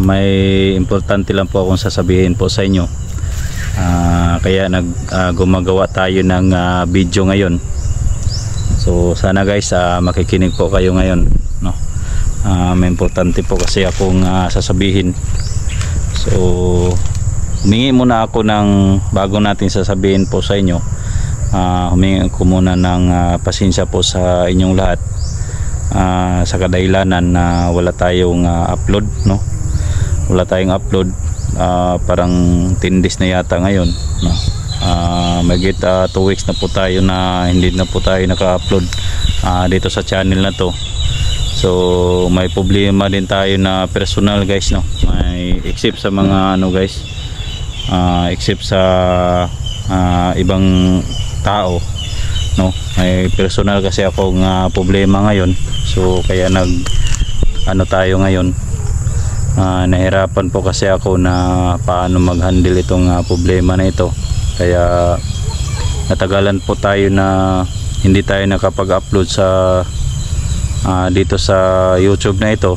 may importante lang po akong sasabihin po sa inyo. Kaya gumagawa tayo ng video ngayon. So sana guys makikinig po kayo ngayon, no? May importante po kasi akong sasabihin. So humingi muna ako ng, bago natin sasabihin po sa inyo, humingi ko muna ng pasensya po sa inyong lahat sa kadahilanan na wala tayong upload, no? Wala tayong upload, parang 10 days na yata ngayon, no? Magit 2 weeks na po tayo na hindi na po tayo naka-upload dito sa channel na to. So may problema din tayo na personal guys, no? May except sa mga ano guys, except sa ibang tao, no? May personal kasi akong problema ngayon. So kaya tayo ngayon, nahirapan po kasi ako na paano mag-handle itong problema na ito. Kaya natagalan po tayo na hindi tayo nakapag-upload sa dito sa YouTube na ito,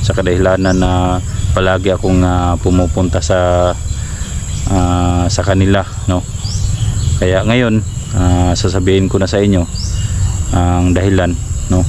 sa kadahilanan na palagi akong pumupunta sa kanila, no? Kaya ngayon sasabihin ko na sa inyo ang dahilan, no?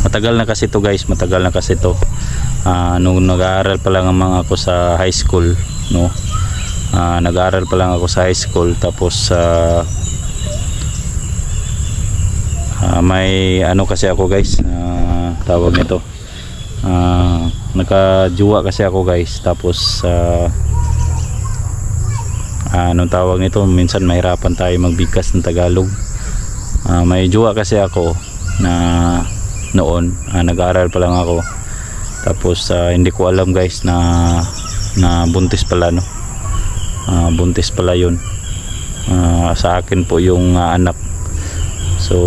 Matagal na kasi to guys, matagal na kasi to. Nung nag-aaral pa lang ako sa high school, no? Nag-aaral pa lang ako sa high school, tapos may ano kasi ako guys, tawag nito, nagkajuwa kasi ako guys. Tapos anong tawag nito, minsan mahirapan tayo magbigkas ng Tagalog. May juwa kasi ako na noon, nag-aaral pa lang ako. Tapos hindi ko alam guys na buntis pala, no? Buntis pala yun. Sa akin po yung anak. So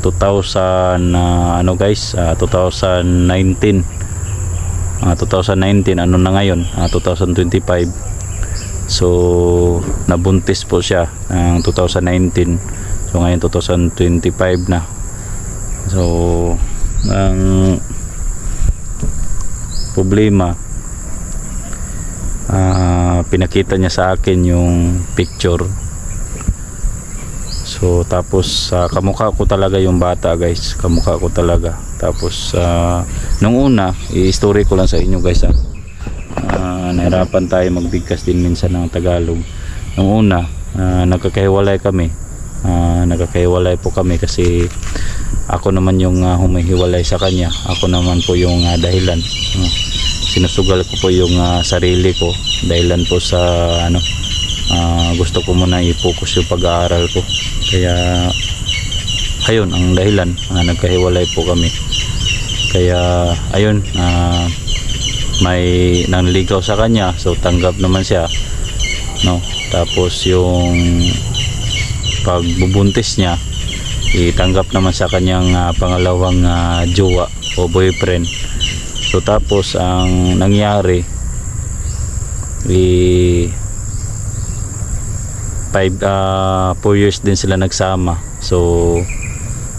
2000 ano guys, 2019 ano na ngayon, 2025. So nabuntis po siya ng 2019. So ngayon 2025 na. So ang problema, pinakita niya sa akin yung picture. So tapos kamukha ko talaga yung bata guys, kamukha ko talaga. Tapos nung una, i-story ko lang sa inyo guys, nahirapan tayo magbigkas din minsan ng Tagalog. Nung una, nagkakahiwalay kami. Nagkakahiwalay po kami kasi ako naman yung humihiwalay sa kanya. Ako naman po yung dahilan. Sinusugal ko po yung sarili ko, dahilan po sa gusto ko muna i-focus yung pag-aaral ko. Kaya ayun ang dahilan, nagkahiwalay po kami. Kaya ayun, may nanligaw sa kanya, so tanggap naman siya, no? Tapos yung pagbubuntis niya, itanggap naman sa kanyang pangalawang jowa o boyfriend. So tapos ang nangyari, 4 years din sila nagsama. So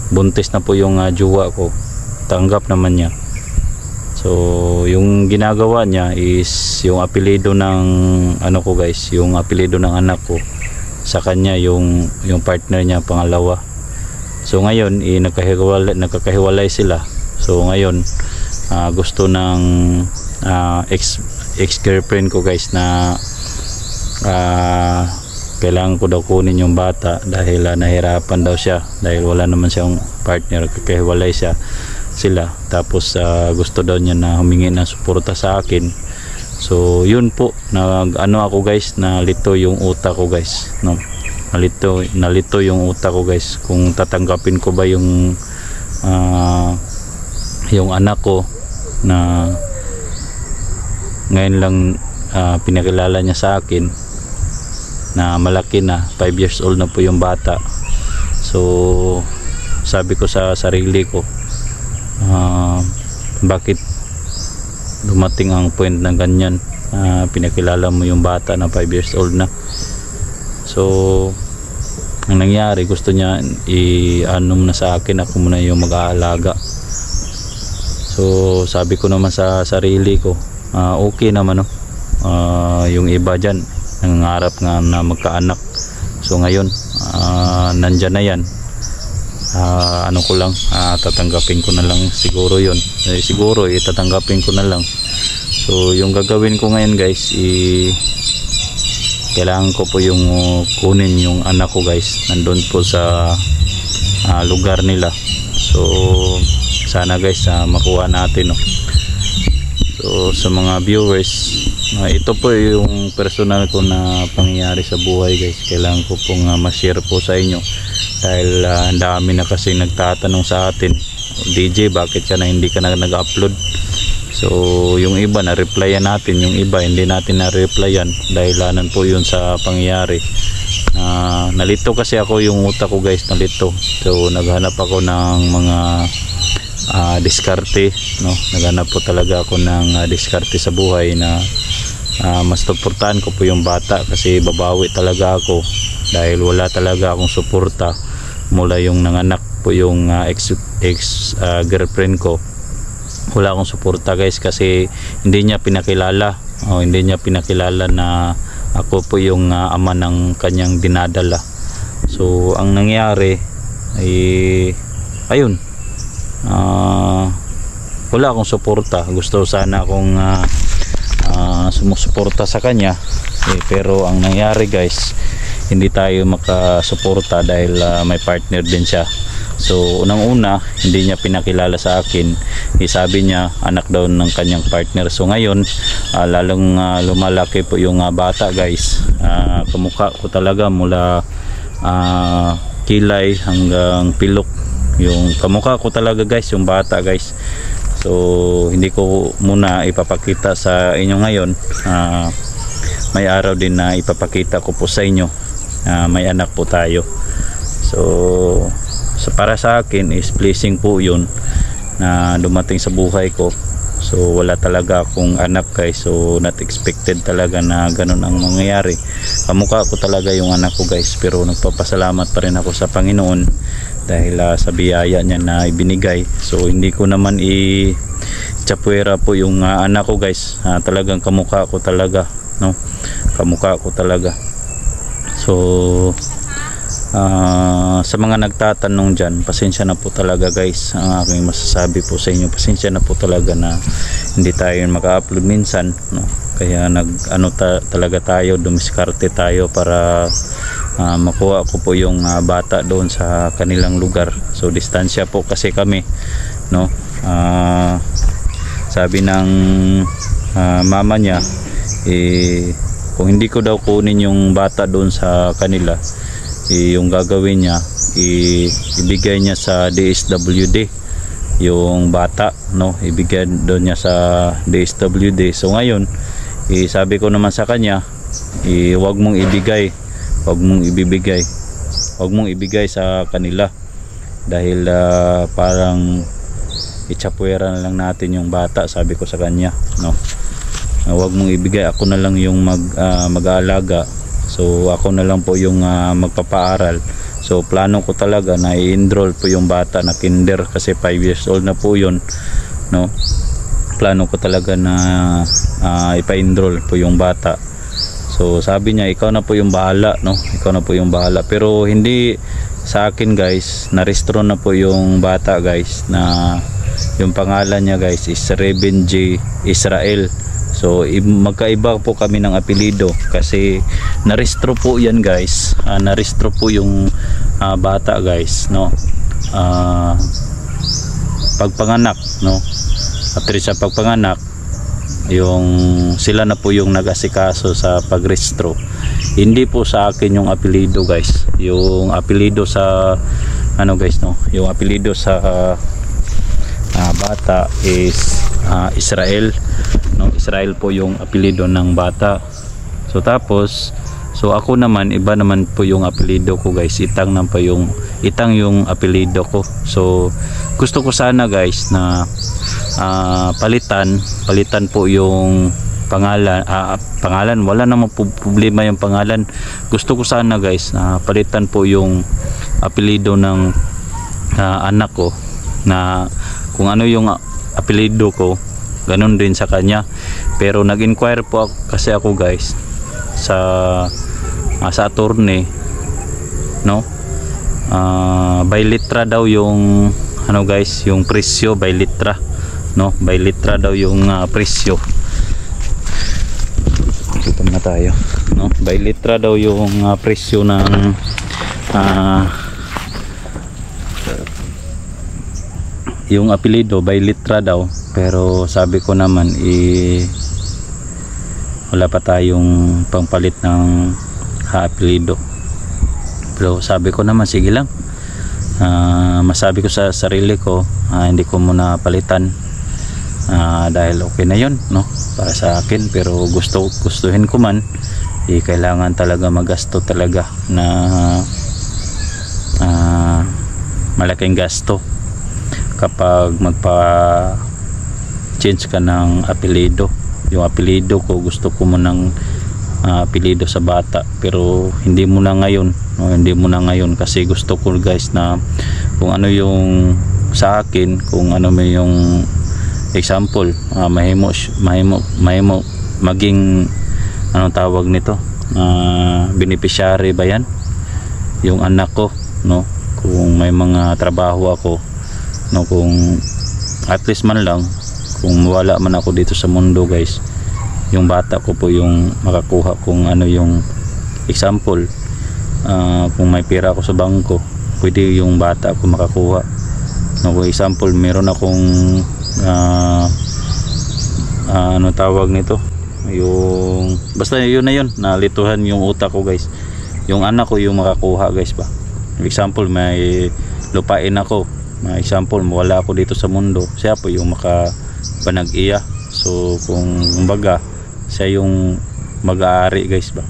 buntis na po yung jowa ko, tanggap naman niya. So yung ginagawa niya is yung apelyido ng ano ko guys, yung apelyido ng anak ko sa kanya, yung partner niya pangalawa. So ngayon nagkakahiwalay sila. So ngayon gusto ng ex-girlfriend ko guys na kailangan ko daw kunin yung bata dahil nahirapan daw siya dahil wala naman siyang partner, kakahiwalay sila. Tapos gusto daw niya na humingi ng suporta sa akin. So yun po, ano ako guys, nalito yung utak ko guys, no? Nalito yung utak ko guys, kung tatanggapin ko ba yung anak ko na ngayon lang pinakilala niya sa akin, na malaki na, 5 years old na po yung bata. So sabi ko sa sarili ko, bakit dumating ang point na ganyan, pinakilala mo yung bata na 5 years old na. So ang nangyari, gusto niya i-anom na sa akin, ako muna yung mag-aalaga. So sabi ko naman sa sarili ko, okay naman, no? Yung iba dyan nangangarap nga na magkaanak. So ngayon nandyan na yan. Ano ko lang, tatanggapin ko na lang siguro yun. Siguro tatanggapin ko na lang. So yung gagawin ko ngayon guys, kailangan ko po yung kunin yung anak ko guys, nandun po sa lugar nila. So sana guys makuha natin, no? So sa mga viewers, ito po yung personal ko na pangyayari sa buhay guys. Kailangan ko pong ma-share po sa inyo dahil ang dami na kasi nagtatanong sa atin, DJ bakit ka na hindi ka na nag-upload. So yung iba na replyan natin, yung iba hindi natin na replyan dahil lanan po yun sa pangyayari. Nalito kasi ako, yung utak ko guys nalito. So naghanap ako ng mga diskarte, no? Naghanap po talaga ako ng diskarte sa buhay na mas suportahan ko po yung bata kasi babawi talaga ako dahil wala talaga akong suporta mula yung nanganak po yung ex girlfriend ko. Wala akong suporta guys kasi hindi niya pinakilala, hindi niya pinakilala na ako po yung ama ng kanyang dinadala. So ang nangyari ay ayun, wala akong suporta. Gusto sana akong sumusuporta sa kanya, pero ang nangyari guys, hindi tayo makasuporta dahil may partner din siya. So unang-una hindi niya pinakilala sa akin, sabi niya anak daw ng kanyang partner. So ngayon lalong lumalaki po yung bata guys. Kamukha ko talaga mula kilay hanggang pilok, yung kamukha ko talaga guys, yung bata guys. So hindi ko muna ipapakita sa inyo ngayon, may araw din na ipapakita ko po sa inyo. May anak po tayo. So para sa akin is blessing po yun na dumating sa buhay ko. So wala talaga akong anak guys, so not expected talaga na ganun ang mangyayari. Kamukha ko talaga yung anak ko guys, pero nagpapasalamat pa rin ako sa Panginoon dahil sa biyaya niya na ibinigay. So hindi ko naman i-chapwera po yung anak ko guys. Talagang kamukha ko talaga, no? Kamukha ko talaga. So sa mga nagtatanong dyan, pasensya na po talaga guys. Ang aking masasabi po sa inyo, pasensya na po talaga na hindi tayo maka-upload minsan, no? Kaya talaga tayo, dumiskarte tayo para makuha ko po yung bata doon sa kanilang lugar. So distansya po kasi kami, no? Sabi ng mama niya, kung hindi ko daw kunin yung bata doon sa kanila, yung gagawin niya, ibigay niya sa DSWD yung bata, no? Ibigay doon niya sa DSWD. So ngayon sabi ko naman sa kanya, wag mong ibigay, wag mong ibigay sa kanila dahil parang itsapwera na lang natin yung bata, sabi ko sa kanya, no? Wag mong ibigay, ako na lang yung mag-aalaga. So ako na lang po yung magpapaaral. So plano ko talaga na i-enroll po yung bata na kinder kasi 5 years old na po yun, no? Plano ko talaga na ipa-enroll po yung bata. So sabi niya, ikaw na po yung bahala, no? Ikaw na po yung bahala. Pero hindi sa akin guys, na-restro na po yung bata guys, na yung pangalan niya guys is Reven J. Israel. So magkaiba po kami ng apelido kasi narestro po yan guys. Narestro po yung bata guys, no? Pagpanganak, no? At rin sa pagpanganak, yung sila na po yung nag-asikaso sa pagrestro. Hindi po sa akin yung apelido guys. Yung apelido sa guys, no? Yung apelido sa bata is Israel, no? Israel po yung apelido ng bata. So tapos ako naman, iba naman po yung apelido ko guys. Itang yung apelido ko. So gusto ko sana guys na palitan po yung pangalan. Wala namang problema yung pangalan. Gusto ko sana guys na palitan po yung apelido ng anak ko, na kung ano yung apelyido ko, ganun din sa kanya. Pero nag-inquire po kasi ako guys sa attorney, no, by litra daw yung ano guys, yung presyo by litra, no, by litra daw yung presyo. Dito na tayo, no, by litra daw yung presyo ng yung apelyido by litra daw. Pero sabi ko naman wala pa tayong pangpalit ng apelyido. Pero sabi ko naman sige lang, masabi ko sa sarili ko, hindi ko muna palitan dahil okay na yun, no, para sa akin. Pero gustuhin ko man, kailangan talaga magasto talaga na malaking gasto kapag change ka ng apelyido. Yung apelyido ko, gusto ko munang apelyido sa bata, pero hindi muna ngayon, no? Hindi muna ngayon kasi gusto ko guys na kung ano yung sa akin, kung ano may yung example, mahimo maging anong tawag nito, beneficiary ba yan yung anak ko, no, kung may mga trabaho ako, no, kung at least man lang, kung wala man ako dito sa mundo guys, yung bata ko po yung makakuha kung ano yung example, kung may pera ako sa bangko, pwede yung bata ko makakuha, no, kung example meron akong ano tawag nito, yung basta yun na yun, nalituhan yung utak ko guys, yung anak ko yung makakuha guys ba. Example, may lupain ako, may example wala ako dito sa mundo, siya po yung makapanag-iya. So kung kumbaga siya yung mag-aari guys ba.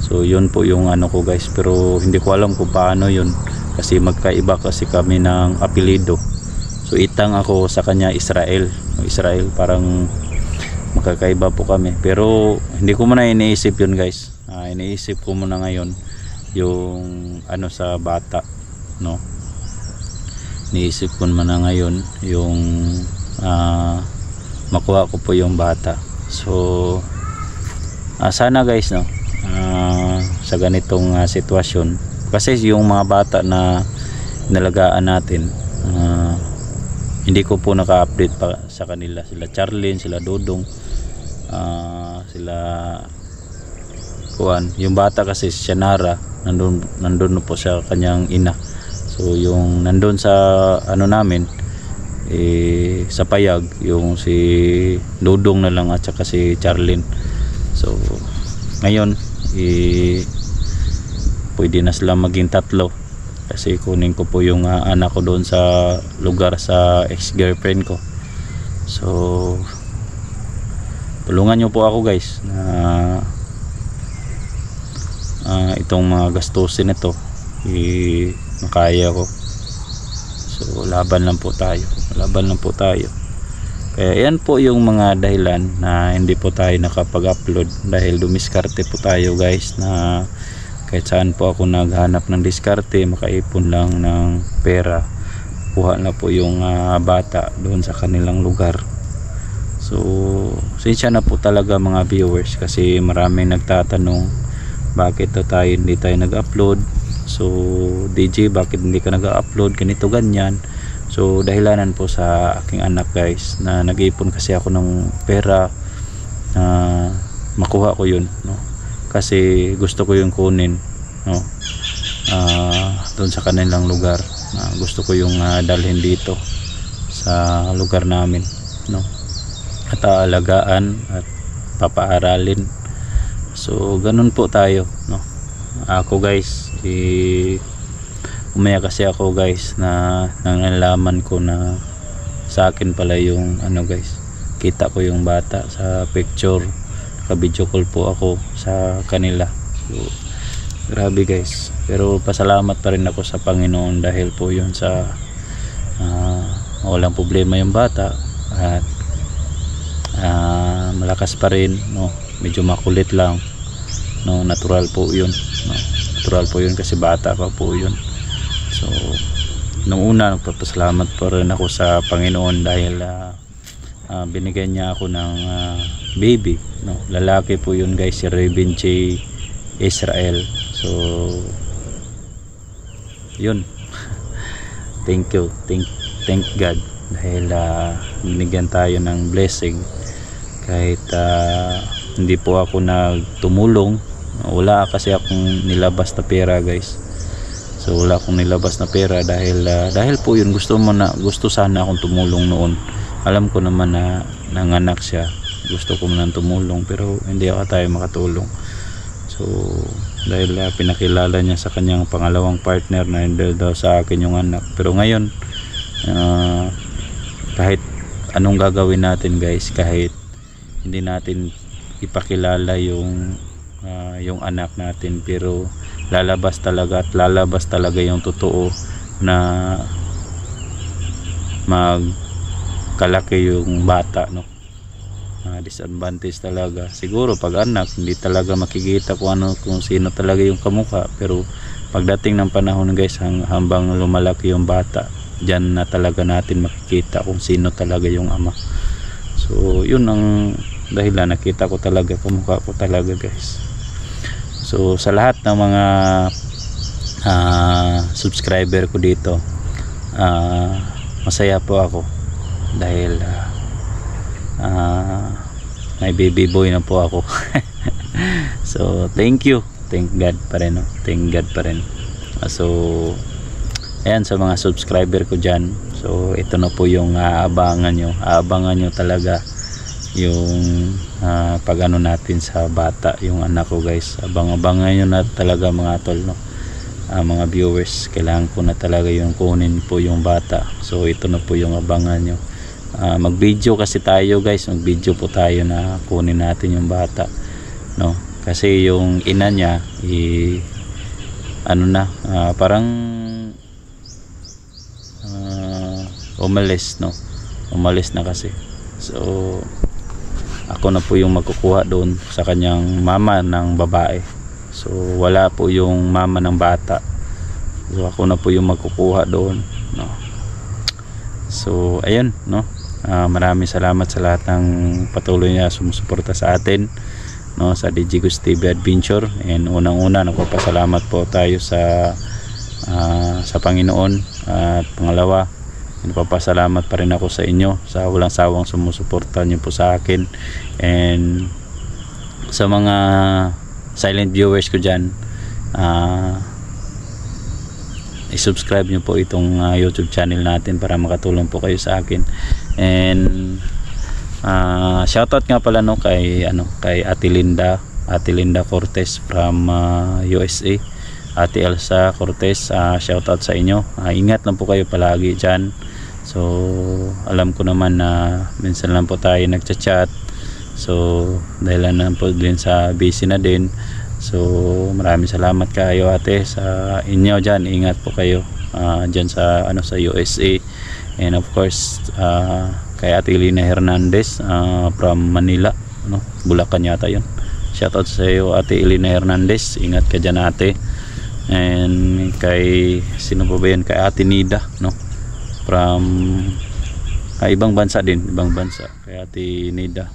So yun po yung ano ko guys, pero hindi ko alam kung paano yun kasi magkaiba kasi kami ng apelyido. So itang ako sa kanya Israel, parang magkakaiba po kami. Pero hindi ko muna iniisip yun guys, iniisip ko muna ngayon yung ano sa bata, no, iniisip ko muna ngayon yung makuha ko po yung bata. So sana guys, no, sa ganitong sitwasyon, kasi yung mga bata na nalagaan natin, hindi ko po naka-update pa sa kanila, sila Charlene, sila Dodong, sila Kuan, yung bata kasi si Shanara, nandun po sa kanyang ina. So yung nandun sa ano namin, sa payag, yung si Dodong na lang at saka si Charlene. So ngayon pwede na sila maging tatlo kasi kunin ko po yung anak ko doon sa lugar sa ex-girlfriend ko. So tulungan nyo po ako guys na itong mga gastusin ito makaya ko. So laban lang po tayo, kaya yan po yung mga dahilan na hindi po tayo nakapag-upload, dahil dumiskarte po tayo guys, na kahit saan po ako naghanap ng diskarte, makaipon lang ng pera, kuha na po yung bata doon sa kanilang lugar. So sinsya na po talaga mga viewers, kasi maraming nagtatanong bakit hindi tayo nag-upload. So DJ, bakit hindi ka nag-upload, ganito ganyan. So dahilanan po sa aking anak guys, na nag-ipon kasi ako ng pera na makuha ko yun, no? Kasi gusto ko yung kunin, no, doon sa kanilang lugar. Gusto ko yung dalhin dito sa lugar namin, no, at aalagaan at papaaralin. So ganun po tayo, no. Ako guys, umaya kasi ako guys na nalaman ko na sa akin pala yung ano guys, kita ko yung bata sa picture, ka-video call po ako sa kanila. So grabe guys, pero pasalamat pa rin ako sa Panginoon dahil po yun sa walang problema yung bata at malakas pa rin, no, medyo makulit lang, no, natural po yun, no, natural po yun kasi bata pa po yun. So nung una nagpapasalamat pa rin ako sa Panginoon dahil binigyan niya ako ng baby, no? Lalaki po yun guys, si Raven J. Israel. So yun. Thank you, thank God dahil binigyan tayo ng blessing kahit hindi po ako nagtumulong. Wala kasi akong nilabas na pera guys. So wala akong nilabas na pera dahil po yun, gusto sana akong tumulong noon. Alam ko naman na nanganak siya, gusto ko man tumulong pero hindi ako tayo makatulong. So dahil pinakilala niya sa kanyang pangalawang partner na hindi daw sa akin yung anak. Pero ngayon kahit anong gagawin natin guys, kahit hindi natin ipakilala yung anak natin, pero lalabas talaga yung totoo na magkalaki yung bata, no? Disadvantage talaga siguro pag anak, hindi talaga makikita kung sino talaga yung kamukha, pero pagdating ng panahon guys, hambang lumalaki yung bata, dyan na talaga natin makikita kung sino talaga yung ama. So yun ang dahilan, nakita ko talaga kamukha ko talaga guys. So sa lahat ng mga subscriber ko dito, masaya po ako dahil may baby boy na po ako. So thank God pa rin, no? Thank God pa rin. So ayan, sa mga subscriber ko dyan, so ito na po yung aabangan nyo talaga yung pag ano natin sa bata, yung anak ko guys. Abangan nyo na talaga mga tol, no? Mga viewers, kailangan ko na talaga yung kunin po yung bata. So ito na po yung abangan nyo. Mag video kasi tayo guys, mag video po tayo na kunin natin yung bata, no? Kasi yung ina niya parang umalis na kasi. So ako na po yung magkukuha doon sa kanyang mama ng babae. So wala po yung mama ng bata, so ako na po yung magkukuha doon, no? So ayun, no? Maraming salamat sa lahat ng patuloy na sumusuporta sa atin, no, sa DJ Gus TV Adventure. And unang-una, nagpapasalamat po tayo sa Panginoon, at pangalawa, nagpapasalamat pa rin ako sa inyo sa walang sawang sumusuporta niyo po sa akin. And sa mga silent viewers ko dyan, i-subscribe nyo po itong YouTube channel natin para makatulong po kayo sa akin. And shoutout nga pala, no, kay Ate Linda Cortez from USA. Ate Elsa Cortez, shoutout sa inyo. Ingat lang po kayo palagi dyan. So alam ko naman na minsan lang po tayo nagchat-chat, so dahil lang po din sa busy na din. So maraming salamat kayo ate sa inyo dyan. Ingat po kayo dyan sa USA. And of course kay Ate Lina Hernandez from Manila, no? Bulacan yata yun. Shoutout sa iyo Ate Elena Hernandez, ingat ka dyan ate. And kay sino pa ba yan, kay Ate Nida, no? From ibang bansa din, kay Ate Nida,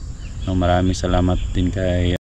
no? Maraming salamat din kay